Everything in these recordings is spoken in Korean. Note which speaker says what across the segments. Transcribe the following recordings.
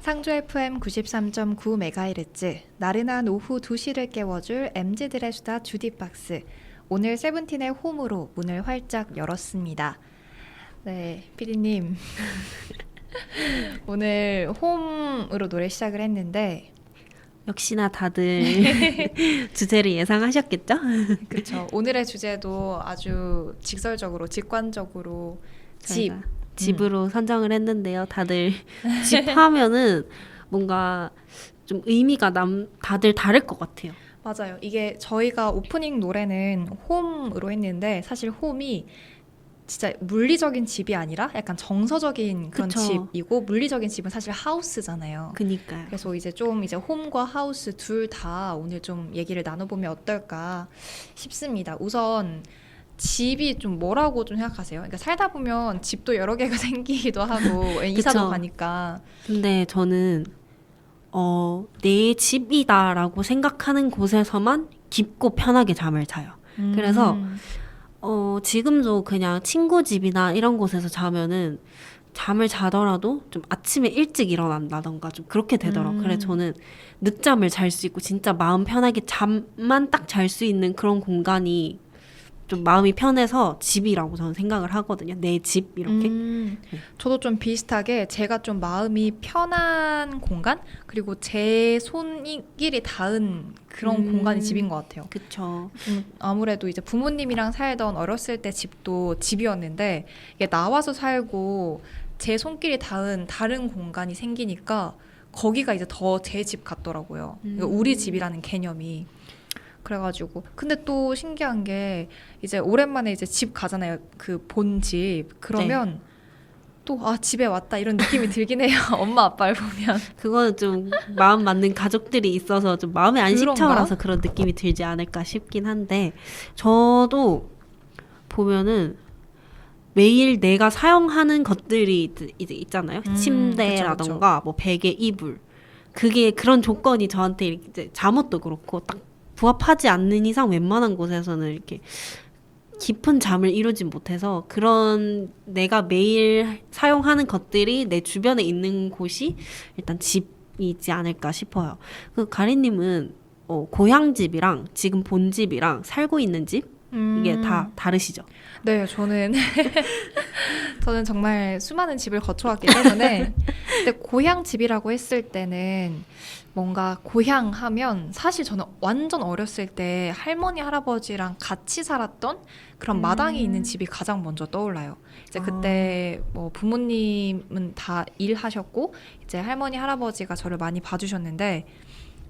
Speaker 1: 상주 FM 93.9MHz 나른한 오후 2시를 깨워줄 MZ들의 수다 주디박스. 오늘 세븐틴의 홈으로 문을 활짝 열었습니다. 네, 피디님. 오늘 홈으로 노래 시작을 했는데
Speaker 2: 역시나 다들 주제를 예상하셨겠죠?
Speaker 1: 그렇죠. 오늘의 주제도 아주 직설적으로, 직관적으로 집.
Speaker 2: 집으로 선정을 했는데요. 다들 집 하면은 뭔가 좀 의미가 다들 다를 것 같아요.
Speaker 1: 맞아요. 이게 저희가 오프닝 노래는 홈으로 했는데 사실 홈이 진짜 물리적인 집이 아니라 약간 정서적인 그런
Speaker 2: 그쵸.
Speaker 1: 집이고, 물리적인 집은 사실 하우스잖아요.
Speaker 2: 그니까요.
Speaker 1: 그래서 이제 좀 이제 홈과 하우스 둘 다 오늘 좀 얘기를 나눠보면 어떨까 싶습니다. 우선 집이 좀 뭐라고 좀 생각하세요? 그러니까 살다 보면 집도 여러 개가 생기기도 하고 이사도
Speaker 2: 그쵸.
Speaker 1: 가니까.
Speaker 2: 근데 저는 내 집이다라고 생각하는 곳에서만 깊고 편하게 잠을 자요. 그래서 지금도 그냥 친구 집이나 이런 곳에서 자면은 잠을 자더라도 좀 아침에 일찍 일어난다던가 좀 그렇게 되더라고요. 그래서 저는 늦잠을 잘 수 있고 진짜 마음 편하게 잠만 딱 잘 수 있는 그런 공간이 좀 마음이 편해서 집이라고 저는 생각을 하거든요. 내 집 이렇게.
Speaker 1: 저도 좀 비슷하게 제가 좀 마음이 편한 공간, 그리고 제 손길이 닿은 그런 공간이 집인 것 같아요.
Speaker 2: 그쵸.
Speaker 1: 아무래도 이제 부모님이랑 살던 어렸을 때 집도 집이었는데 이게 나와서 살고 제 손길이 닿은 다른 공간이 생기니까 거기가 이제 더 제 집 같더라고요. 그러니까 우리 집이라는 개념이. 그래가지고 근데 또 신기한 게 이제 오랜만에 이제 집 가잖아요. 그 본집. 그러면 또 집에 왔다 이런 느낌이 들긴 해요. 엄마 아빠를 보면.
Speaker 2: 그거는 좀 마음 맞는 가족들이 있어서 좀 마음의 안식처라서
Speaker 1: 그런가?
Speaker 2: 그런 느낌이 들지 않을까 싶긴 한데, 저도 보면은 매일 내가 사용하는 것들이 이제 있잖아요. 침대라던가 뭐 베개, 이불. 그게 그런 조건이 저한테 이제 잠옷도 그렇고 딱 부합하지 않는 이상 웬만한 곳에서는 이렇게 깊은 잠을 이루지 못해서, 그런 내가 매일 사용하는 것들이 내 주변에 있는 곳이 일단 집이지 않을까 싶어요. 그 가리님은 고향집이랑 지금 본집이랑 살고 있는 집 이게 다 다르시죠?
Speaker 1: 네, 저는 정말 수많은 집을 거쳐왔기 때문에 근데 고향 집이라고 했을 때는 뭔가 고향 하면 사실 저는 완전 어렸을 때 할머니 할아버지랑 같이 살았던 그런 마당이 있는 집이 가장 먼저 떠올라요. 이제 그때 뭐 부모님은 다 일하셨고 이제 할머니 할아버지가 저를 많이 봐주셨는데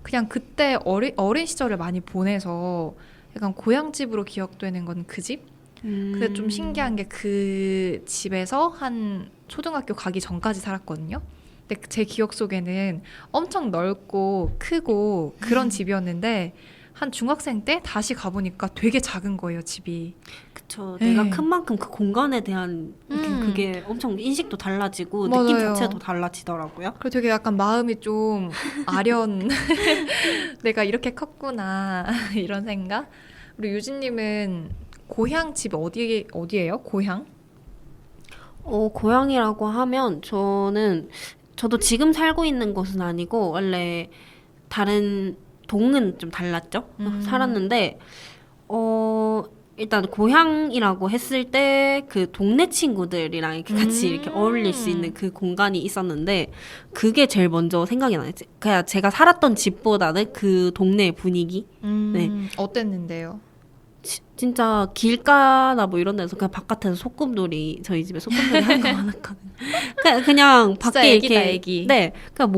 Speaker 1: 그냥 그때 어린 시절을 많이 보내서 약간 고향집으로 기억되는 건 그 집? 근데 좀 신기한 게 그 집에서 한 초등학교 가기 전까지 살았거든요. 근데 제 기억 속에는 엄청 넓고 크고 그런 집이었는데 한 중학생 때 다시 가보니까 되게 작은 거예요, 집이.
Speaker 2: 그쵸.
Speaker 1: 네.
Speaker 2: 내가 큰 만큼 그 공간에 대한 그게 엄청 인식도 달라지고 느낌
Speaker 1: 맞아요.
Speaker 2: 자체도 달라지더라고요.
Speaker 1: 그리고 되게 약간 마음이 좀 아련. 내가 이렇게 컸구나 이런 생각. 우리 유진님은 고향 집 어디예요? 고향?
Speaker 2: 고향이라고 하면 저도 지금 살고 있는 곳은 아니고 원래 다른 동은 좀 달랐죠. 살았는데 일단 고향이라고 했을 때 그 동네 친구들이랑 이렇게 같이 이렇게 어울릴 수 있는 그 공간이 있었는데, 그게 제일 먼저 생각이 나요. 그냥 제가 살았던 집보다는 그 동네의 분위기. 네.
Speaker 1: 어땠는데요?
Speaker 2: 진짜 길가나 뭐 이런 데서 그냥 바깥에서 소꿉놀이, 저희 집에 소꿉놀이 하는 거 많았거든요. 그냥
Speaker 1: 진짜
Speaker 2: 밖에
Speaker 1: 애기다,
Speaker 2: 이렇게
Speaker 1: 애기.
Speaker 2: 네, 그냥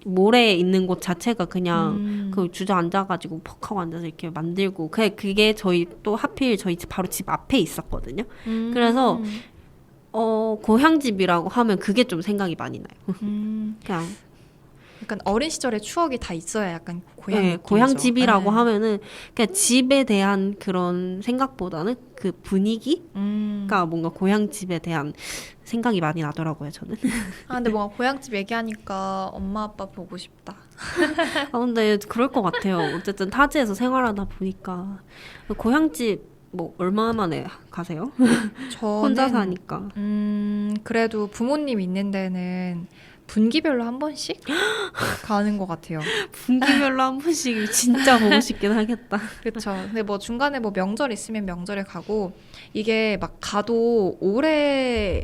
Speaker 2: 모래 있는 곳 자체가 그냥 그 주저앉아가지고 퍽 하고 앉아서 이렇게 만들고, 그게 저희 또 하필 저희 바로 집 앞에 있었거든요. 그래서 고향집이라고 하면 그게 좀 생각이 많이 나요. 그냥
Speaker 1: 약간 어린 시절의 추억이 다 있어야 약간 고향
Speaker 2: 네,
Speaker 1: 느낌이죠.
Speaker 2: 고향집이라고
Speaker 1: 네.
Speaker 2: 하면은 그냥 집에 대한 그런 생각보다는 그 분위기가 뭔가 고향집에 대한 생각이 많이 나더라고요, 저는.
Speaker 1: 근데 뭔가 고향집 얘기하니까 엄마 아빠 보고 싶다.
Speaker 2: 근데 그럴 것 같아요. 어쨌든 타지에서 생활하다 보니까. 고향집 뭐 얼마 만에 가세요? 혼자
Speaker 1: 저는
Speaker 2: 사니까.
Speaker 1: 그래도 부모님 있는 데는 분기별로 한 번씩 가는 것 같아요.
Speaker 2: 분기별로 한 번씩 진짜 보고 싶긴 하겠다.
Speaker 1: 그렇죠. 근데 뭐 중간에 뭐 명절 있으면 명절에 가고 이게 막 가도 오래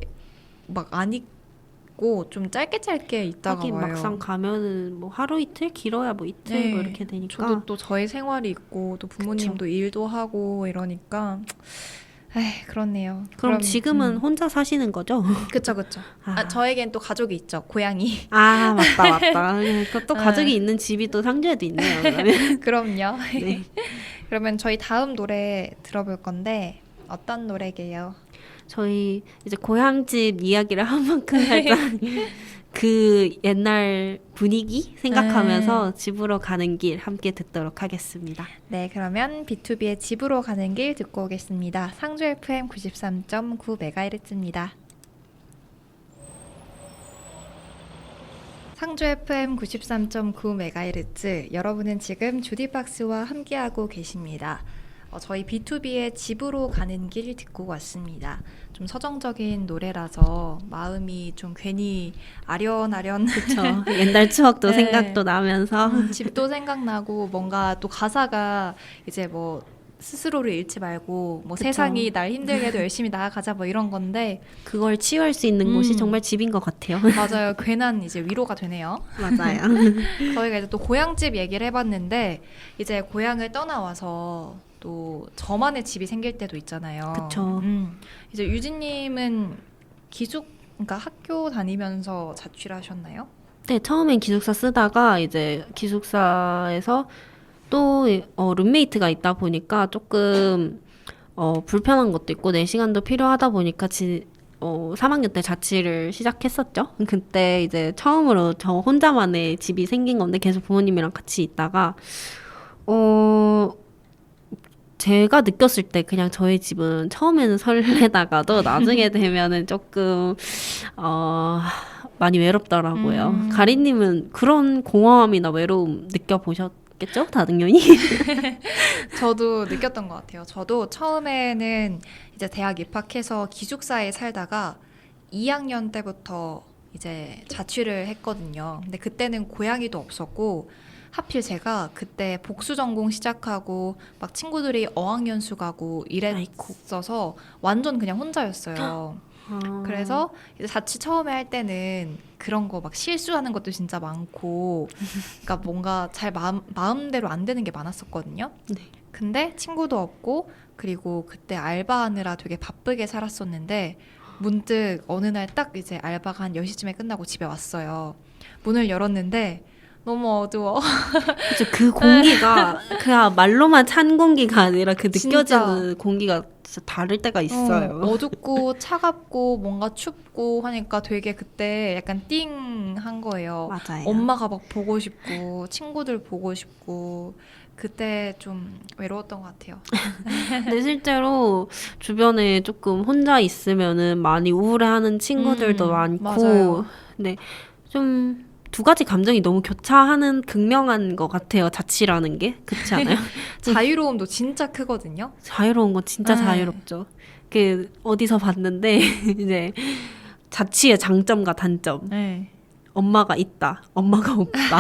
Speaker 1: 막 안 있고 좀 짧게 있다가
Speaker 2: 하긴
Speaker 1: 와요.
Speaker 2: 막상 가면은 뭐 하루 이틀 길어야 뭐 이틀 뭐
Speaker 1: 네.
Speaker 2: 이렇게 되니까.
Speaker 1: 저도 또 저의 생활이 있고 또 부모님도 일도 하고 이러니까 에이 그렇네요.
Speaker 2: 그럼 지금은 혼자 사시는 거죠?
Speaker 1: 그쵸. 저에겐 또 가족이 있죠. 고양이.
Speaker 2: 아, 맞다. 또
Speaker 1: 아.
Speaker 2: 가족이 있는 집이 또 상주에도 있네요. 그러면.
Speaker 1: 그럼요.
Speaker 2: 네.
Speaker 1: 그러면 저희 다음 노래 들어볼 건데 어떤 노래게요?
Speaker 2: 저희 이제 고향집 이야기를 한 만큼 살짝 그 옛날 분위기 생각하면서 집으로 가는 길 함께 듣도록 하겠습니다.
Speaker 1: 네, 그러면 B2B의 집으로 가는 길 듣고 오겠습니다. 상주 FM 93.9MHz입니다. 상주 FM 93.9MHz, 여러분은 지금 주디박스와 함께하고 계십니다. 저희 B2B의 집으로 가는 길 듣고 왔습니다. 좀 서정적인 노래라서 마음이 좀 괜히 아련아련
Speaker 2: 그렇죠. 옛날 추억도
Speaker 1: 네.
Speaker 2: 생각도 나면서
Speaker 1: 집도 생각나고 뭔가 또 가사가 이제 뭐 스스로를 잃지 말고 뭐
Speaker 2: 그쵸.
Speaker 1: 세상이 날 힘들게 해도 열심히 나아가자 뭐 이런 건데
Speaker 2: 그걸 치유할 수 있는 곳이 정말 집인 것 같아요.
Speaker 1: 맞아요. 괜한 이제 위로가 되네요.
Speaker 2: 맞아요.
Speaker 1: 저희가 이제 또 고향집 얘기를 해봤는데 이제 고향을 떠나와서 또 저만의 집이 생길 때도 있잖아요.
Speaker 2: 그쵸.
Speaker 1: 이제 유진님은 그러니까 학교 다니면서 자취를 하셨나요?
Speaker 2: 네, 처음엔 기숙사 쓰다가 이제 기숙사에서 또 룸메이트가 있다 보니까 조금 불편한 것도 있고 내 시간도 필요하다 보니까 3학년 때 자취를 시작했었죠. 그때 이제 처음으로 저 혼자만의 집이 생긴 건데 계속 부모님이랑 같이 있다가 제가 느꼈을 때 그냥 저희 집은 처음에는 설레다가도 나중에 되면은 조금 많이 외롭더라고요. 가리님은 그런 공허함이나 외로움 느껴보셨겠죠? 다등연히?
Speaker 1: 저도 느꼈던 것 같아요. 저도 처음에는 이제 대학 입학해서 기숙사에 살다가 2학년 때부터 이제 자취를 했거든요. 근데 그때는 고양이도 없었고 하필 제가 그때 복수 전공 시작하고 막 친구들이 어학연수 가고 이랬어서 완전 그냥 혼자였어요. 그래서 이제 자취 처음에 할 때는 그런 거 막 실수하는 것도 진짜 많고 그러니까 뭔가 잘 마음대로 안 되는 게 많았었거든요.
Speaker 2: 네.
Speaker 1: 근데 친구도 없고 그리고 그때 알바하느라 되게 바쁘게 살았었는데 문득 어느 날 딱 이제 알바가 한 10시쯤에 끝나고 집에 왔어요. 문을 열었는데 너무 어두워.
Speaker 2: 그쵸, 그 공기가 그냥 말로만 찬 공기가 아니라 그 느껴지는 공기가 진짜 다를 때가 있어요.
Speaker 1: 어둡고 차갑고 뭔가 춥고 하니까 되게 그때 약간 띵한 거예요.
Speaker 2: 맞아요.
Speaker 1: 엄마가 막 보고 싶고 친구들 보고 싶고 그때 좀 외로웠던 것 같아요.
Speaker 2: 근데 실제로 주변에 조금 혼자 있으면은 많이 우울해하는 친구들도 많고,
Speaker 1: 맞아요.
Speaker 2: 근데 좀 두 가지 감정이 너무 교차하는 극명한 것 같아요. 자취라는 게 그렇지 않아요?
Speaker 1: 자유로움도 진짜 크거든요.
Speaker 2: 자유로운 건 진짜
Speaker 1: 네.
Speaker 2: 자유롭죠. 그 어디서 봤는데 이제 자취의 장점과 단점.
Speaker 1: 네.
Speaker 2: 엄마가 있다, 엄마가 없다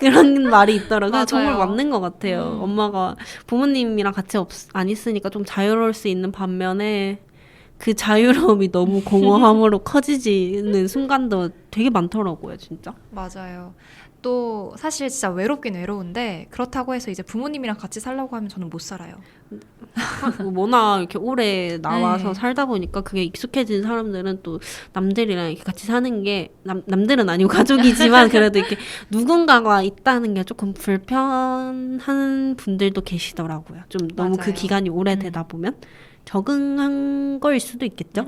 Speaker 2: 그런 말이 있더라고요.
Speaker 1: 맞아요.
Speaker 2: 정말 맞는 것 같아요. 엄마가 부모님이랑 같이 안 있으니까 좀 자유로울 수 있는 반면에 그 자유로움이 너무 공허함으로 커지는 순간도 되게 많더라고요, 진짜.
Speaker 1: 맞아요. 또 사실 진짜 외롭긴 외로운데 그렇다고 해서 이제 부모님이랑 같이 살라고 하면 저는 못 살아요.
Speaker 2: 워낙 이렇게 오래 나와서
Speaker 1: 네.
Speaker 2: 살다 보니까 그게 익숙해진 사람들은 또 남들이랑 이렇게 같이 사는 게 남들은 아니고 가족이지만 그래도 이렇게 누군가가 있다는 게 조금 불편한 분들도 계시더라고요. 좀 너무 그
Speaker 1: 맞아요.
Speaker 2: 기간이 오래되다 보면 적응한 거일 수도 있겠죠.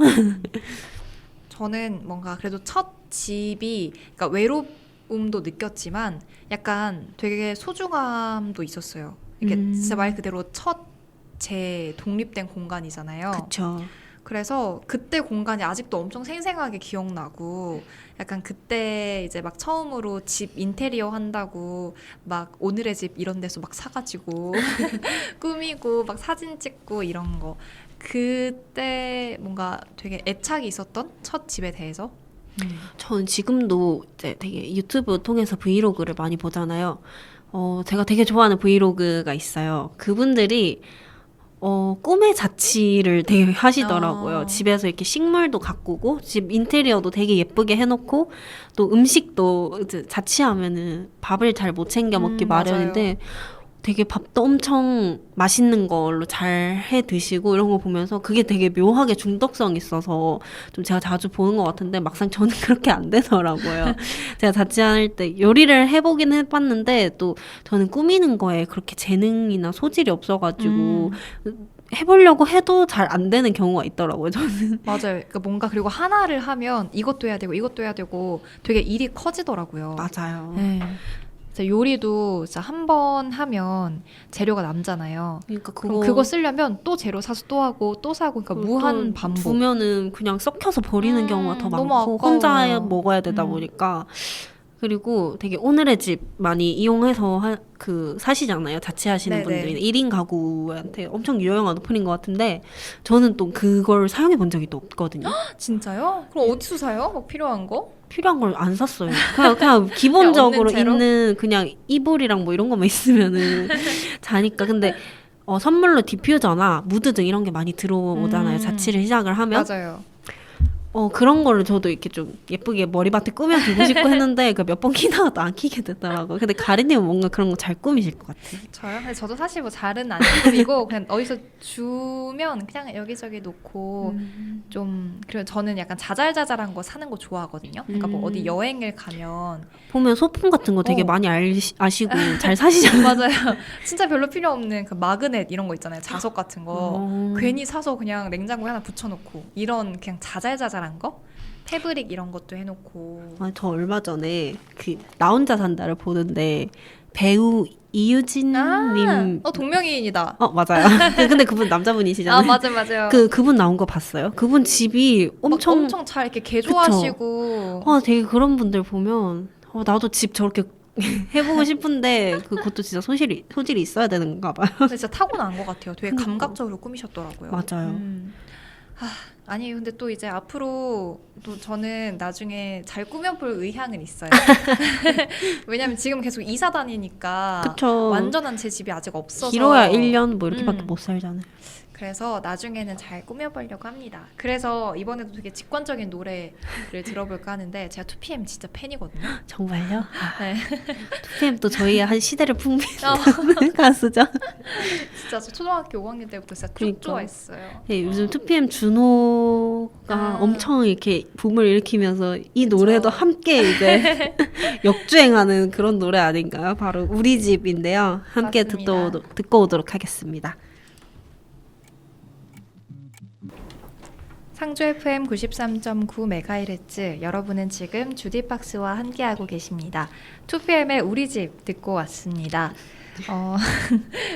Speaker 1: 저는 뭔가 그래도 첫 집이 그러니까 외로움도 느꼈지만 약간 되게 소중함도 있었어요. 이게 진짜 말 그대로 첫 제 독립된 공간이잖아요.
Speaker 2: 그쵸.
Speaker 1: 그래서 그때 공간이 아직도 엄청 생생하게 기억나고 약간 그때 이제 막 처음으로 집 인테리어 한다고 막 오늘의 집 이런 데서 막 사가지고 꾸미고 막 사진 찍고 이런 거 그때 뭔가 되게 애착이 있었던 첫 집에 대해서
Speaker 2: 전 지금도 이제 되게 유튜브 통해서 브이로그를 많이 보잖아요. 제가 되게 좋아하는 브이로그가 있어요. 그분들이 꿈의 자취를 되게 하시더라고요. 집에서 이렇게 식물도 가꾸고, 집 인테리어도 되게 예쁘게 해놓고, 또 음식도 이제 자취하면은 밥을 잘 못 챙겨 먹기 마련인데, 되게 밥도 엄청 맛있는 걸로 잘 해 드시고 이런 거 보면서 그게 되게 묘하게 중독성 있어서 좀 제가 자주 보는 것 같은데 막상 저는 그렇게 안 되더라고요. 제가 자취할 때 요리를 해보긴 해봤는데 또 저는 꾸미는 거에 그렇게 재능이나 소질이 없어가지고 해보려고 해도 잘 안 되는 경우가 있더라고요, 저는.
Speaker 1: 맞아요. 그러니까 뭔가 그리고 하나를 하면 이것도 해야 되고 이것도 해야 되고 되게 일이 커지더라고요.
Speaker 2: 맞아요.
Speaker 1: 네. 진짜 요리도 진짜 한 번 하면 재료가 남잖아요.
Speaker 2: 그러니까
Speaker 1: 그럼 그거 쓰려면 또 재료 사서 또 하고 또 사고 그러니까 무한 반복.
Speaker 2: 두면은 그냥 썩혀서 버리는 경우가 더
Speaker 1: 너무
Speaker 2: 많고
Speaker 1: 아까워요.
Speaker 2: 혼자 먹어야 되다 보니까 그리고 되게 오늘의 집 많이 이용해서 사시잖아요. 자취하시는
Speaker 1: 네네.
Speaker 2: 분들이 1인 가구한테 엄청 유용한 어플인 것 같은데 저는 또 그걸 사용해 본 적이 또 없거든요.
Speaker 1: 진짜요? 그럼 어디서 사요? 막 필요한 거?
Speaker 2: 필요한 걸 안 샀어요. 그냥 기본적으로
Speaker 1: 없는 재료?
Speaker 2: 있는 그냥 이불이랑 뭐 이런 것만 있으면은 자니까. 근데 선물로 디퓨저나 무드 등 이런 게 많이 들어오잖아요. 자취를 시작을 하면.
Speaker 1: 맞아요.
Speaker 2: 그런 거를 저도 이렇게 좀 예쁘게 머리맡에 꾸며두고 싶고 했는데 그 몇 번 키다가도 안 키게 되더라고요. 근데 가리님은 뭔가 그런 거 잘 꾸미실 것 같아요.
Speaker 1: 저요? 근데 저도 사실 뭐 잘은 안 꾸미고 그냥 어디서 주면 그냥 여기저기 놓고 좀 그리고 저는 약간 자잘자잘한 거 사는 거 좋아하거든요. 그러니까 뭐 어디 여행을 가면
Speaker 2: 보면 소품 같은 거 되게 많이 아시고 잘 사시잖아요.
Speaker 1: 맞아요. 진짜 별로 필요 없는 그 마그넷 이런 거 있잖아요. 자석 같은 거 괜히 사서 그냥 냉장고에 하나 붙여놓고 이런 그냥 자잘자잘한 거 패브릭 이런 것도 해놓고.
Speaker 2: 저 얼마 전에 나 혼자 산다를 보는데 배우 이유진님
Speaker 1: 동명이인이다.
Speaker 2: 맞아요. 근데 그분 남자분이시잖아요.
Speaker 1: 맞아요.
Speaker 2: 그분 나온 거 봤어요? 그분 집이 엄청
Speaker 1: 잘 이렇게 개조하시고.
Speaker 2: 되게 그런 분들 보면 나도 집 저렇게 해보고 싶은데 그것도 진짜 소질이 있어야 되는 건가 봐요.
Speaker 1: 근데 진짜 타고난 것 같아요. 되게 감각적으로 꾸미셨더라고요.
Speaker 2: 맞아요.
Speaker 1: 아니 근데 또 이제 앞으로 또 저는 나중에 잘 꾸며볼 의향은 있어요. 왜냐면 지금 계속 이사 다니니까
Speaker 2: 그쵸.
Speaker 1: 완전한 제 집이 아직 없어서
Speaker 2: 길어야 1년 뭐 이렇게밖에 못 살잖아요.
Speaker 1: 그래서 나중에는 잘 꾸며보려고 합니다. 그래서 이번에도 되게 직관적인 노래를 들어볼까 하는데 제가 2PM 진짜 팬이거든요.
Speaker 2: 정말요?
Speaker 1: 네.
Speaker 2: 2PM 또 저희의 한 시대를 풍미하는 가수죠.
Speaker 1: 진짜 저 초등학교 5학년 때부터 진짜 쭉
Speaker 2: 그러니까.
Speaker 1: 좋아했어요.
Speaker 2: 네, 요즘 2PM 준호가 엄청 이렇게 붐을 일으키면서 이 노래도 함께 이제 역주행하는 그런 노래 아닌가요? 바로 우리 집인데요. 함께 듣고 오도록 하겠습니다.
Speaker 1: 상주 FM 93.9MHz 여러분은 지금 주디박스와 함께하고 계십니다. 2PM의 우리 집 듣고 왔습니다.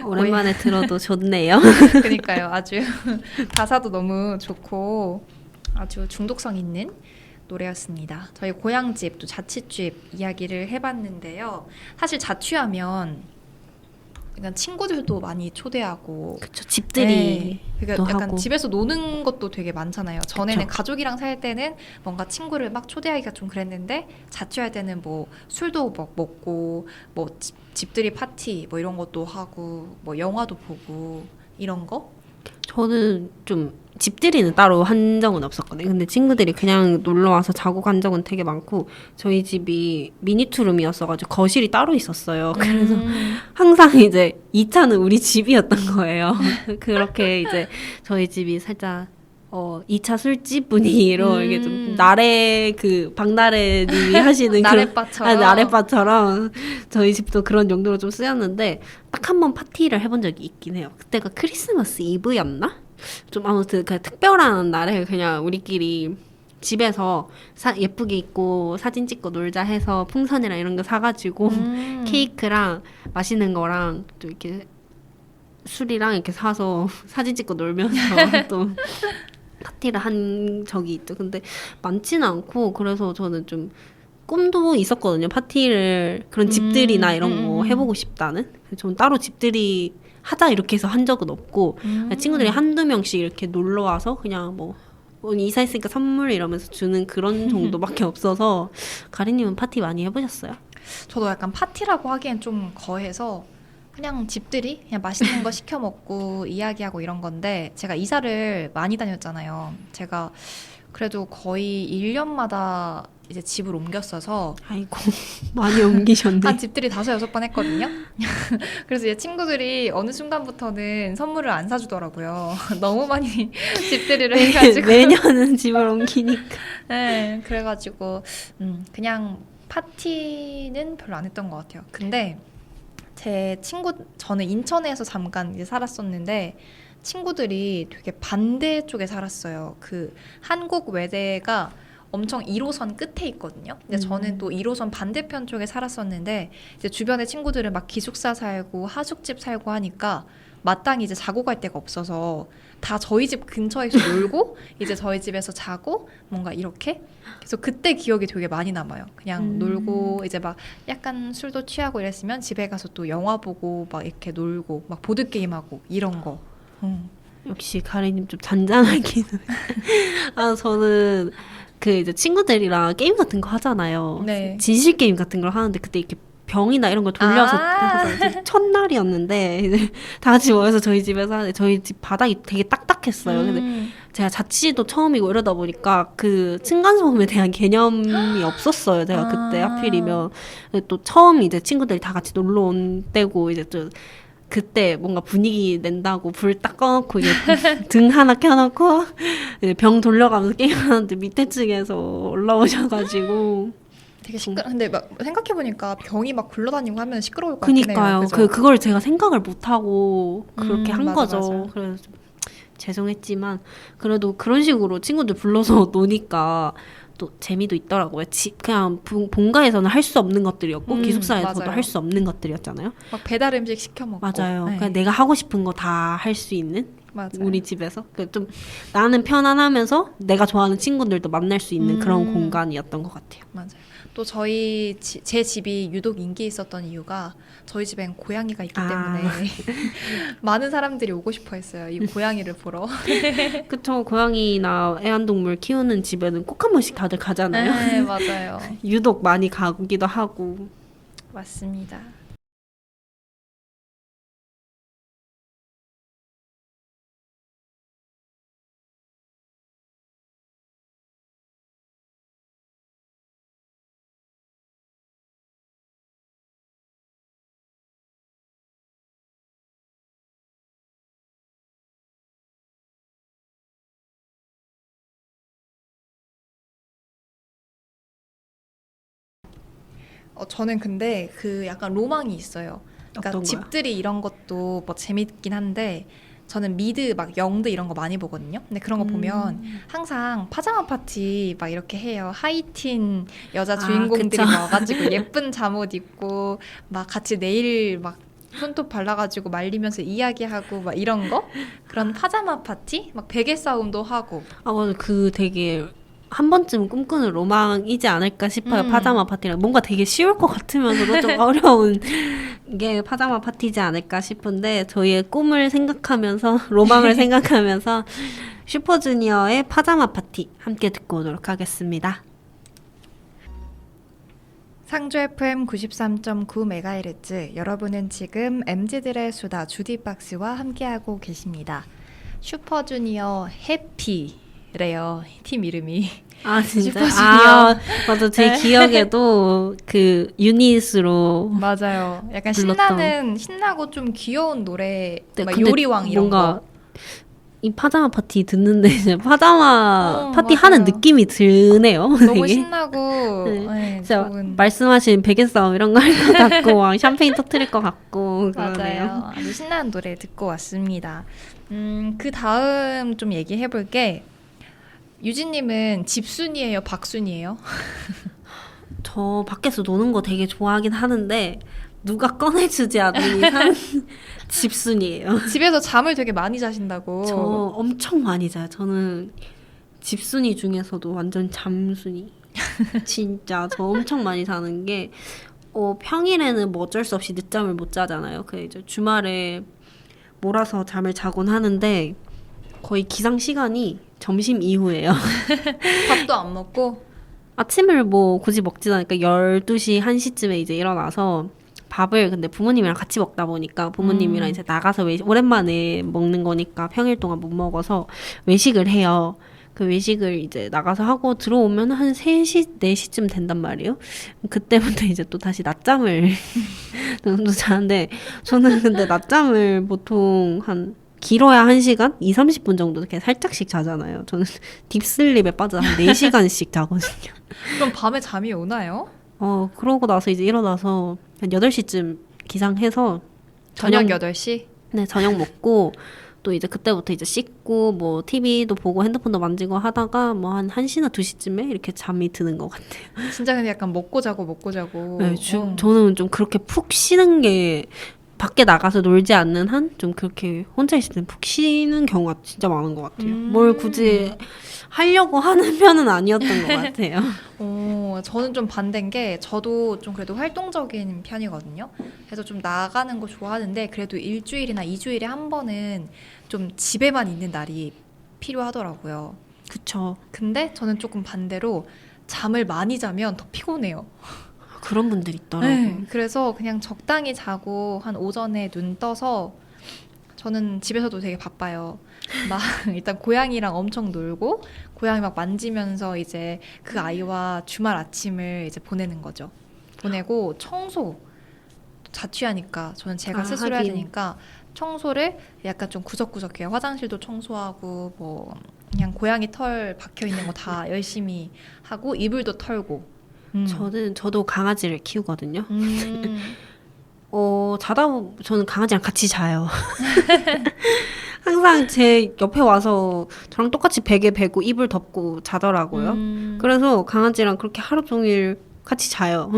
Speaker 2: 오랜만에 들어도 좋네요.
Speaker 1: 그러니까요. 아주 가사도 너무 좋고 아주 중독성 있는 노래였습니다. 저희 고향집 또 자취집 이야기를 해봤는데요. 사실 자취하면 약간 친구들도 많이 초대하고
Speaker 2: 그쵸, 집들이
Speaker 1: 네. 그러니까 약간
Speaker 2: 하고.
Speaker 1: 집에서 노는 것도 되게 많잖아요. 전에는
Speaker 2: 그쵸.
Speaker 1: 가족이랑 살 때는 뭔가 친구를 막 초대하기가 좀 그랬는데 자취할 때는 뭐 술도 먹고 뭐 집들이 파티 뭐 이런 것도 하고 뭐 영화도 보고 이런 거?
Speaker 2: 저는 좀 집들이는 따로 한 적은 없었거든요. 근데 친구들이 그냥 놀러 와서 자고 간 적은 되게 많고 저희 집이 미니투룸이었어가지고 거실이 따로 있었어요. 그래서 항상 이제 2차는 우리 집이었던 거예요. 그렇게 이제 저희 집이 살짝 2차 술집 분위기로 이게 좀 박나래님이 하시는
Speaker 1: 나래바처럼.
Speaker 2: 나래바처럼 저희 집도 그런 용도로 좀 쓰였는데 딱 한 번 파티를 해본 적이 있긴 해요. 그때가 크리스마스 이브였나? 좀 아무튼 그 특별한 날에 그냥 우리끼리 집에서 예쁘게 입고 사진 찍고 놀자 해서 풍선이랑 이런 거 사가지고 케이크랑 맛있는 거랑 또 이렇게 술이랑 이렇게 사서 사진 찍고 놀면서 또 파티를 한 적이 있죠. 근데 많지는 않고 그래서 저는 좀 꿈도 있었거든요. 파티를 그런 집들이나 이런 거 해보고 싶다는. 저는 따로 집들이 하자 이렇게 해서 한 적은 없고 친구들이 한두 명씩 이렇게 놀러 와서 그냥 뭐 오늘 이사했으니까 선물 이러면서 주는 그런 정도밖에 없어서 가리님은 파티 많이 해보셨어요?
Speaker 1: 저도 약간 파티라고 하기엔 좀 거해서 그냥 집들이 그냥 맛있는 거 시켜 먹고 이야기하고 이런 건데 제가 이사를 많이 다녔잖아요. 제가 그래도 거의 1년마다 이제 집을 옮겼어서
Speaker 2: 아이고 많이 옮기셨네.
Speaker 1: 한 집들이 5-6번 했거든요. 그래서 이제 친구들이 어느 순간부터는 선물을 안 사주더라고요. 너무 많이 집들이를 해가지고.
Speaker 2: 매년은 집을 옮기니까.
Speaker 1: 네, 그래가지고 그냥 파티는 별로 안 했던 것 같아요. 근데 제 친구, 저는 인천에서 잠깐 이제 살았었는데 친구들이 되게 반대 쪽에 살았어요. 그 한국 외대가 엄청 1호선 끝에 있거든요. 근데 저는 또 1호선 반대편 쪽에 살았었는데 이제 주변에 친구들은 막 기숙사 살고 하숙집 살고 하니까 마땅히 이제 자고 갈 데가 없어서 다 저희 집 근처에서 놀고 이제 저희 집에서 자고 뭔가 이렇게 그래서 그때 기억이 되게 많이 남아요. 그냥 놀고 이제 막 약간 술도 취하고 이랬으면 집에 가서 또 영화 보고 막 이렇게 놀고 막 보드게임하고 이런 거.
Speaker 2: 역시 가리님 좀 잔잔하기는. 아 저는 그 이제 친구들이랑 게임 같은 거 하잖아요.
Speaker 1: 네.
Speaker 2: 진실 게임 같은 걸 하는데 그때 이렇게 병이나 이런 걸 돌려서 해서 이제 첫날이었는데 이제 다 같이 모여서 저희 집에서 하는데 저희 집 바닥이 되게 딱딱했어요. 근데 제가 자취도 처음이고 이러다 보니까 그 층간소음에 대한 개념이 없었어요. 제가 그때 하필이면 또 처음 이제 친구들이 다 같이 놀러 온 때고 이제 좀 그때 뭔가 분위기 낸다고 불 딱 꺼놓고 이제 등 하나 켜놓고 이제 병 돌려가면서 게임하는데 밑에 층에서 올라오셔가지고
Speaker 1: 되게 근데 막 생각해보니까 병이 막 굴러다니고 하면 시끄러울 것 같긴 해요.
Speaker 2: 그니까요.
Speaker 1: 그죠?
Speaker 2: 그걸 제가 생각을 못하고 그렇게 한
Speaker 1: 맞아,
Speaker 2: 거죠.
Speaker 1: 맞아.
Speaker 2: 그래서 좀 죄송했지만 그래도 그런 식으로 친구들 불러서 노니까 또 재미도 있더라고요. 그냥 본가에서는 할 수 없는 것들이었고 기숙사에서도
Speaker 1: 맞아요.
Speaker 2: 할 수 없는 것들이었잖아요.
Speaker 1: 막 배달 음식 시켜 먹고.
Speaker 2: 맞아요.
Speaker 1: 네.
Speaker 2: 그냥 내가 하고 싶은 거 다 할 수 있는
Speaker 1: 맞아요.
Speaker 2: 우리 집에서 좀 나는 편안하면서 내가 좋아하는 친구들도 만날 수 있는 그런 공간이었던 것 같아요.
Speaker 1: 맞아요. 또 제 집이 유독 인기 있었던 이유가 저희 집엔 고양이가 있기 때문에 많은 사람들이 오고 싶어 했어요. 이 고양이를 보러.
Speaker 2: 그쵸. 고양이나 애완동물 키우는 집에는 꼭 한 번씩 다들 가잖아요.
Speaker 1: 네, 맞아요.
Speaker 2: 유독 많이 가기도 하고.
Speaker 1: 맞습니다. 저는 근데 그 약간 로망이 있어요. 그러니까
Speaker 2: 어떤 거요?
Speaker 1: 집들이 이런 것도 뭐 재밌긴 한데 저는 미드 막 영드 이런 거 많이 보거든요. 근데 그런 거 보면 항상 파자마 파티 막 이렇게 해요. 하이틴 여자 주인공들이
Speaker 2: 그쵸.
Speaker 1: 와가지고 예쁜 잠옷 입고 막 같이 네일 막 손톱 발라가지고 말리면서 이야기하고 막 이런 거 그런 파자마 파티 막 베개 싸움도 하고
Speaker 2: 아, 맞아. 그 되게 한 번쯤 꿈꾸는 로망이지 않을까 싶어요. 파자마 파티랑 뭔가 되게 쉬울 것 같으면서도 좀 어려운 게 파자마 파티지 않을까 싶은데 저희의 꿈을 생각하면서 로망을 생각하면서 슈퍼주니어의 파자마 파티 함께 듣고 오도록 하겠습니다.
Speaker 1: 상주 FM 93.9MHz 여러분은 지금 MZ들의 수다 주디박스와 함께하고 계십니다. 슈퍼주니어 해피래요. 팀 이름이.
Speaker 2: 아 진짜?
Speaker 1: 슈퍼주니어.
Speaker 2: 아 맞아. 제
Speaker 1: 네.
Speaker 2: 기억에도 그 유닛으로
Speaker 1: 맞아요. 약간 신나고 좀 귀여운 노래
Speaker 2: 네,
Speaker 1: 막
Speaker 2: 근데
Speaker 1: 요리왕 이런
Speaker 2: 뭔가
Speaker 1: 거.
Speaker 2: 이 파자마 파티 듣는데 이제 파자마 파티
Speaker 1: 맞아요.
Speaker 2: 하는 느낌이 드네요.
Speaker 1: 너무
Speaker 2: 되게.
Speaker 1: 신나고
Speaker 2: 네.
Speaker 1: 네,
Speaker 2: 진짜
Speaker 1: 좋은
Speaker 2: 말씀하신 베개 싸움 이런 거 할 것 같고 막 샴페인 터트릴 것 같고 그러네요.
Speaker 1: 맞아요. 아주 신나는 노래 듣고 왔습니다. 그 다음 좀 얘기해 볼게. 유진님은 집순이에요, 박순이에요?
Speaker 2: 저 밖에서 노는 거 되게 좋아하긴 하는데 누가 꺼내주지 않는 이상 집순이에요.
Speaker 1: 집에서 잠을 되게 많이 자신다고.
Speaker 2: 저 엄청 많이 자요. 저는 집순이 중에서도 완전 잠순이. 진짜 저 엄청 많이 자는 게 평일에는 뭐 어쩔 수 없이 늦잠을 못 자잖아요. 그 이제 주말에 몰아서 잠을 자곤 하는데 거의 기상 시간이 점심 이후에요.
Speaker 1: 밥도 안 먹고.
Speaker 2: 아침을 뭐 굳이 먹진 않으니까 12시, 1시쯤에 이제 일어나서 밥을 근데 부모님이랑 같이 먹다 보니까 부모님이랑 이제 나가서 오랜만에 먹는 거니까 평일 동안 못 먹어서 외식을 해요. 그 외식을 이제 나가서 하고 들어오면 한 3시, 4시쯤 된단 말이에요. 그때부터 이제 또 다시 낮잠을 또 자는데 저는 근데 낮잠을 보통 한 길어야 1시간? 2-30분 정도 이렇게 살짝씩 자잖아요. 저는 딥슬립에 빠져 한 4시간씩 자거든요.
Speaker 1: 그럼 밤에 잠이 오나요?
Speaker 2: 그러고 나서 이제 일어나서 한 8시쯤 기상해서
Speaker 1: 저녁 8시?
Speaker 2: 네, 저녁 먹고 또 이제 그때부터 이제 씻고 뭐 TV도 보고 핸드폰도 만지고 하다가 뭐 한 1시나 2시쯤에 이렇게 잠이 드는 것 같아요.
Speaker 1: 진짜 근데 약간 먹고 자고.
Speaker 2: 네, 저는 좀 그렇게 푹 쉬는 게 밖에 나가서 놀지 않는 한 좀 그렇게 혼자 있을 때는 푹 쉬는 경우가 진짜 많은 것 같아요. 뭘 굳이 하려고 하는 편은 아니었던 것 같아요.
Speaker 1: 저는 좀 반대인 게 저도 좀 그래도 활동적인 편이거든요. 그래서 좀 나가는 거 좋아하는데 그래도 일주일이나 2주일에 한 번은 좀 집에만 있는 날이 필요하더라고요.
Speaker 2: 그쵸.
Speaker 1: 근데 저는 조금 반대로 잠을 많이 자면 더 피곤해요.
Speaker 2: 그런 분들 있더라고요.
Speaker 1: 네, 그래서 그냥 적당히 자고 한 오전에 눈 떠서 저는 집에서도 되게 바빠요. 막 일단 고양이랑 엄청 놀고 고양이 막 만지면서 이제 그 아이와 주말 아침을 이제 보내는 거죠. 보내고 청소 자취하니까 저는 제가 스스로 해야
Speaker 2: 하긴.
Speaker 1: 되니까 청소를 약간 좀 구석구석해요. 화장실도 청소하고 뭐 그냥 고양이 털 박혀 있는 거 다 열심히 하고 이불도 털고.
Speaker 2: 저도 강아지를 키우거든요. 저는 강아지랑 같이 자요. 항상 제 옆에 와서 저랑 똑같이 베개 베고 이불 덮고 자더라고요. 그래서 강아지랑 그렇게 하루 종일 같이 자요.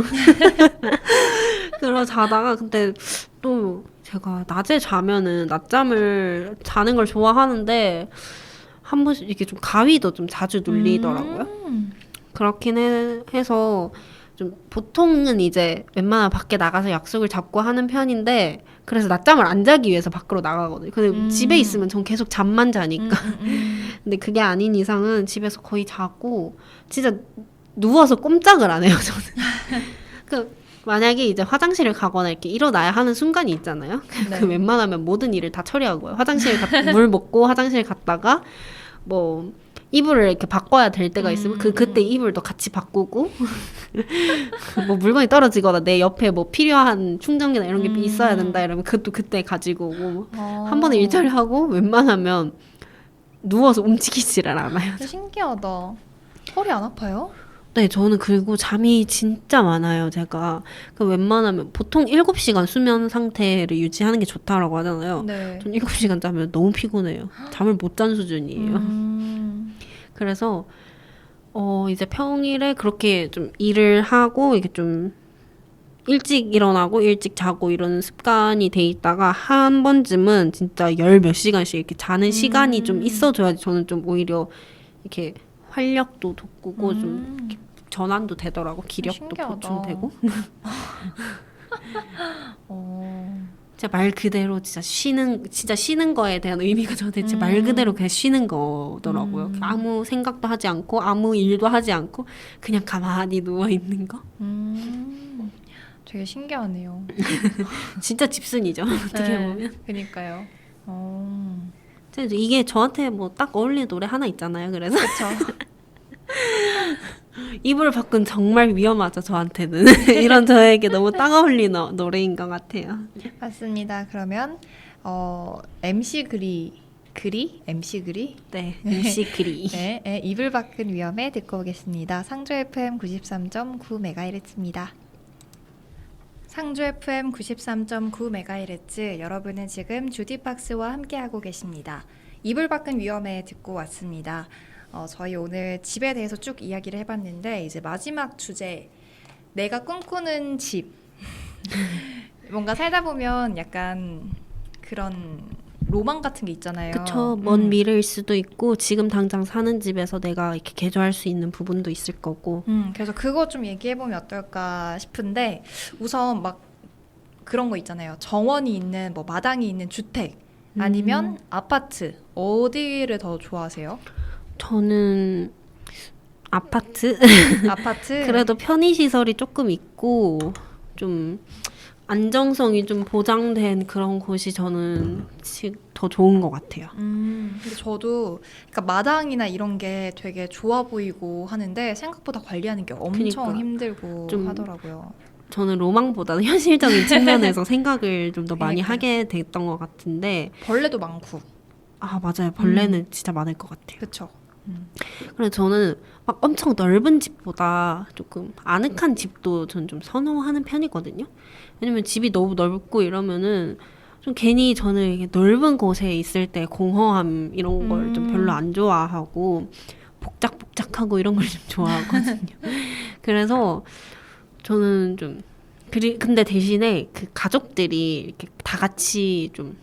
Speaker 2: 그러고 자다가 근데 또 제가 낮에 자면은 낮잠을 자는 걸 좋아하는데 한 번씩 이렇게 좀 가위도 좀 자주 눌리더라고요. 그렇긴 해서 좀 보통은 이제 웬만하면 밖에 나가서 약속을 잡고 하는 편인데 그래서 낮잠을 안 자기 위해서 밖으로 나가거든요. 근데 집에 있으면 전 계속 잠만 자니까. 근데 그게 아닌 이상은 집에서 거의 자고 진짜 누워서 꼼짝을 안 해요, 저는. 만약에 이제 화장실을 가거나 이렇게 일어나야 하는 순간이 있잖아요.
Speaker 1: 네.
Speaker 2: 웬만하면 모든 일을 다 처리하고요. 물 먹고 화장실 갔다가 뭐 이불을 이렇게 바꿔야 될 때가 있으면 그때 이불도 같이 바꾸고 뭐 물건이 떨어지거나 내 옆에 뭐 필요한 충전기나 이런 게 있어야 된다 이러면 그것도 그때 가지고 오고 한 번에 일 처리하고 웬만하면 누워서 움직이지를 않아요.
Speaker 1: 신기하다. 허리 안 아파요?
Speaker 2: 네, 저는 그리고 잠이 진짜 많아요, 제가. 웬만하면 보통 7시간 수면 상태를 유지하는 게 좋다라고 하잖아요.
Speaker 1: 네.
Speaker 2: 전 7시간 자면 너무 피곤해요. 잠을 못 잔 수준이에요. 그래서 이제 평일에 그렇게 좀 일을 하고 이게 좀 일찍 일어나고 일찍 자고 이런 습관이 돼 있다가 한 번쯤은 진짜 10몇 시간씩 이렇게 자는 시간이 좀 있어줘야지 저는 좀 오히려 이렇게 활력도 돋구고 좀 이렇게 전환도 되더라고. 기력도
Speaker 1: 신기하다.
Speaker 2: 보충되고.
Speaker 1: 어.
Speaker 2: 진짜 말 그대로 진짜 쉬는 거에 대한 의미가 저한테 진짜 말 그대로 그냥 쉬는 거더라고요. 아무 생각도 하지 않고 아무 일도 하지 않고 그냥 가만히 누워 있는 거.
Speaker 1: 되게 신기하네요.
Speaker 2: 진짜 집순이죠. 어떻게 보면.
Speaker 1: 그러니까요.
Speaker 2: 이게 저한테 뭐 딱 어울리는 노래 하나 있잖아요. 그래서
Speaker 1: 그렇죠.
Speaker 2: 이불 밖은 정말 위험하죠. 저한테는. 이런 저에게 너무 딱 어울리는 노래인 것 같아요.
Speaker 1: 맞습니다. 그러면 MC 그리? MC 그리?
Speaker 2: 네, MC 그리.
Speaker 1: 네, 이불 밖은 위험해 듣고 오겠습니다. 상조 FM 93.9MHz입니다. 상조 FM 93.9MHz 여러분은 지금 주디박스와 함께하고 계십니다. 이불 밖은 위험해 듣고 왔습니다. 저희 오늘 집에 대해서 쭉 이야기를 해봤는데 이제 마지막 주제 내가 꿈꾸는 집. 뭔가 살다 보면 약간 그런 로망 같은 게 있잖아요.
Speaker 2: 그쵸. 먼 미래일 수도 있고 지금 당장 사는 집에서 내가 이렇게 개조할 수 있는 부분도 있을 거고.
Speaker 1: 그래서 그거 좀 얘기해보면 어떨까 싶은데 우선 막 그런 거 있잖아요. 정원이 있는 뭐 마당이 있는 주택 아니면 아파트 어디를 더 좋아하세요?
Speaker 2: 저는 아파트?
Speaker 1: 아파트?
Speaker 2: 그래도 편의시설이 조금 있고 좀 안정성이 좀 보장된 그런 곳이 저는 더 좋은 것 같아요.
Speaker 1: 근데 저도 그러니까 마당이나 이런 게 되게 좋아 보이고 하는데 생각보다 관리하는 게 엄청
Speaker 2: 그니까
Speaker 1: 힘들고
Speaker 2: 좀
Speaker 1: 하더라고요.
Speaker 2: 저는 로망보다는 현실적인 측면에서 생각을 좀 더 많이
Speaker 1: 그러니까요.
Speaker 2: 하게 됐던 것 같은데
Speaker 1: 벌레도 많고.
Speaker 2: 아 맞아요. 벌레는 진짜 많을 것 같아요.
Speaker 1: 그쵸.
Speaker 2: 그래서 저는 막 엄청 넓은 집보다 조금 아늑한 집도 전 좀 선호하는 편이거든요. 왜냐면 집이 너무 넓고 이러면은 좀 괜히 저는 이게 넓은 곳에 있을 때 공허함 이런 걸 좀 별로 안 좋아하고 복작복작하고 이런 걸 좀 좋아하거든요. 그래서 저는 좀 근데 대신에 그 가족들이 이렇게 다 같이 좀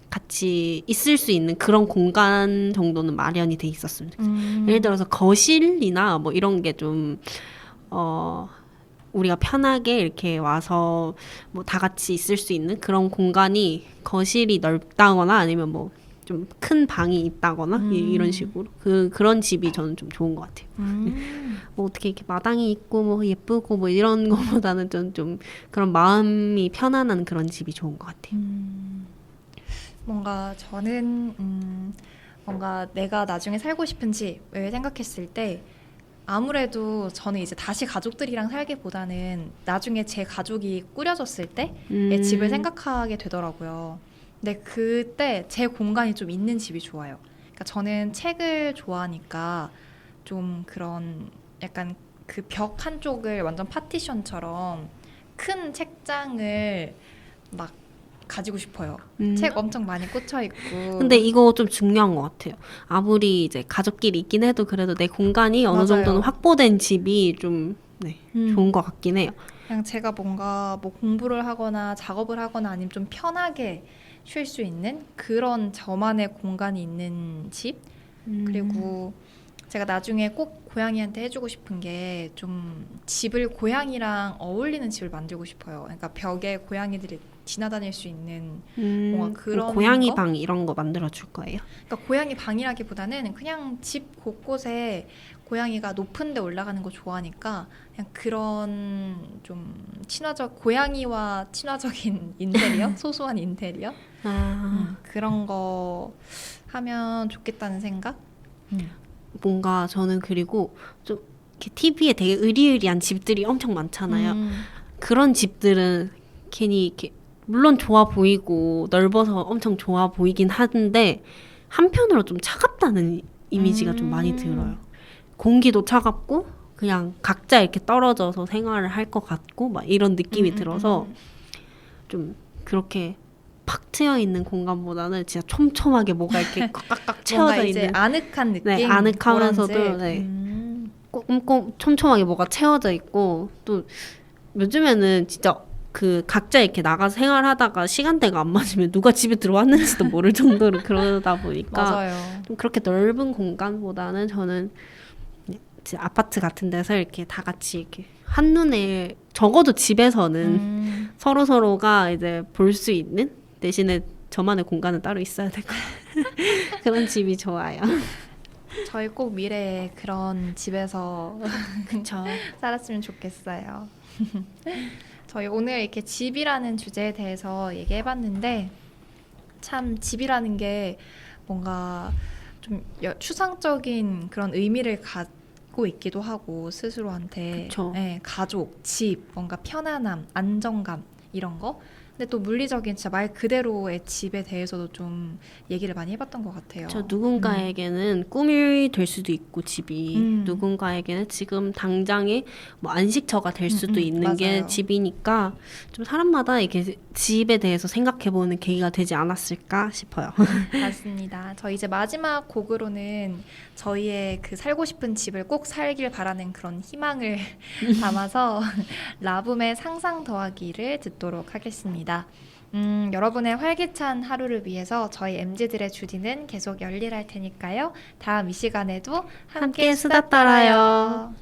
Speaker 2: 같이 있을 수 있는 그런 공간 정도는 마련이 돼 있었으면 좋겠어요. 예를 들어서 거실이나 뭐 이런 게 좀 우리가 편하게 이렇게 와서 뭐 다 같이 있을 수 있는 그런 공간이 거실이 넓다거나 아니면 뭐 좀 큰 방이 있다거나 이런 식으로 그런 집이 저는 좀 좋은 것 같아요. 뭐 어떻게 이렇게 마당이 있고 뭐 예쁘고 뭐 이런 거보다는 좀 그런 마음이 편안한 그런 집이 좋은 것 같아요.
Speaker 1: 뭔가 저는 뭔가 내가 나중에 살고 싶은 집을 생각했을 때 아무래도 저는 이제 다시 가족들이랑 살기보다는 나중에 제 가족이 꾸려졌을 때의 집을 생각하게 되더라고요. 근데 그때 제 공간이 좀 있는 집이 좋아요. 그러니까 저는 책을 좋아하니까 좀 그런 약간 그 벽 한쪽을 완전 파티션처럼 큰 책장을 막 가지고 싶어요. 책 엄청 많이 꽂혀 있고.
Speaker 2: 근데 이거 좀 중요한 것 같아요. 아무리 이제 가족끼리 있긴 해도 그래도 내 공간이 어느
Speaker 1: 맞아요.
Speaker 2: 정도는 확보된 집이 좀 좋은 것 같긴 해요.
Speaker 1: 그냥 제가 뭔가 뭐 공부를 하거나 작업을 하거나 아니면 좀 편하게 쉴 수 있는 그런 저만의 공간이 있는 집. 그리고 제가 나중에 꼭 고양이한테 해주고 싶은 게 좀 집을 고양이랑 어울리는 집을 만들고 싶어요. 그러니까 벽에 고양이들이 지나다닐 수 있는 뭔가 그런
Speaker 2: 고양이
Speaker 1: 거?
Speaker 2: 방 이런 거 만들어 줄 거예요?
Speaker 1: 그러니까 고양이 방이라기보다는 그냥 집 곳곳에 고양이가 높은 데 올라가는 거 좋아하니까 그냥 그런 좀 고양이와 친화적인 인테리어? 소소한 인테리어? 그런 거 하면 좋겠다는 생각?
Speaker 2: 뭔가 저는 그리고 좀 이렇게 TV에 되게 의리의리한 집들이 엄청 많잖아요. 그런 집들은 괜히 이렇게 물론 좋아 보이고 넓어서 엄청 좋아 보이긴 하는데 한편으로 좀 차갑다는 이미지가 좀 많이 들어요. 공기도 차갑고 그냥 각자 이렇게 떨어져서 생활을 할 것 같고 막 이런 느낌이 들어서 좀 그렇게 팍 트여 있는 공간보다는 진짜 촘촘하게 뭐가 이렇게 꽉꽉 채워져
Speaker 1: 뭔가 이제
Speaker 2: 있는
Speaker 1: 아늑한 느낌?
Speaker 2: 네, 아늑하면서도
Speaker 1: 그런지.
Speaker 2: 네. 꼼꼼 촘촘하게 뭐가 채워져 있고 또 요즘에는 진짜 그 각자 이렇게 나가서 생활하다가 시간대가 안 맞으면 누가 집에 들어왔는지도 모를 정도로 그러다 보니까
Speaker 1: 맞아요.
Speaker 2: 좀 그렇게 넓은 공간보다는 저는 이제 아파트 같은 데서 이렇게 다 같이 이렇게 한눈에 적어도 집에서는 서로가 이제 볼 수 있는 대신에 저만의 공간은 따로 있어야 되고 그런 집이 좋아요.
Speaker 1: 저희 꼭 미래에 그런 집에서
Speaker 2: 그쵸.
Speaker 1: 살았으면 좋겠어요. 저희 오늘 이렇게 집이라는 주제에 대해서 얘기해봤는데 참 집이라는 게 뭔가 좀 추상적인 그런 의미를 갖고 있기도 하고 스스로한테
Speaker 2: 그쵸.
Speaker 1: 네, 가족, 집, 뭔가 편안함, 안정감 이런 거. 근데 또 물리적인 진짜 말 그대로의 집에 대해서도 좀 얘기를 많이 해봤던 것 같아요.
Speaker 2: 저 누군가에게는 꿈이 될 수도 있고 집이 누군가에게는 지금 당장의 뭐 안식처가 될 수도 있는 게
Speaker 1: 맞아요.
Speaker 2: 집이니까 좀 사람마다 이렇게 집에 대해서 생각해보는 계기가 되지 않았을까 싶어요.
Speaker 1: 맞습니다. 저 이제 마지막 곡으로는 저희의 그 살고 싶은 집을 꼭 살길 바라는 그런 희망을 담아서 라붐의 상상 더하기를 듣도록 하겠습니다. 여러분의 활기찬 하루를 위해서 저희 MZ들의 주디는 계속 열일할 테니까요. 다음 이 시간에도 함께
Speaker 2: 함께 수다
Speaker 1: 수다 떨어요.
Speaker 2: 떨어요.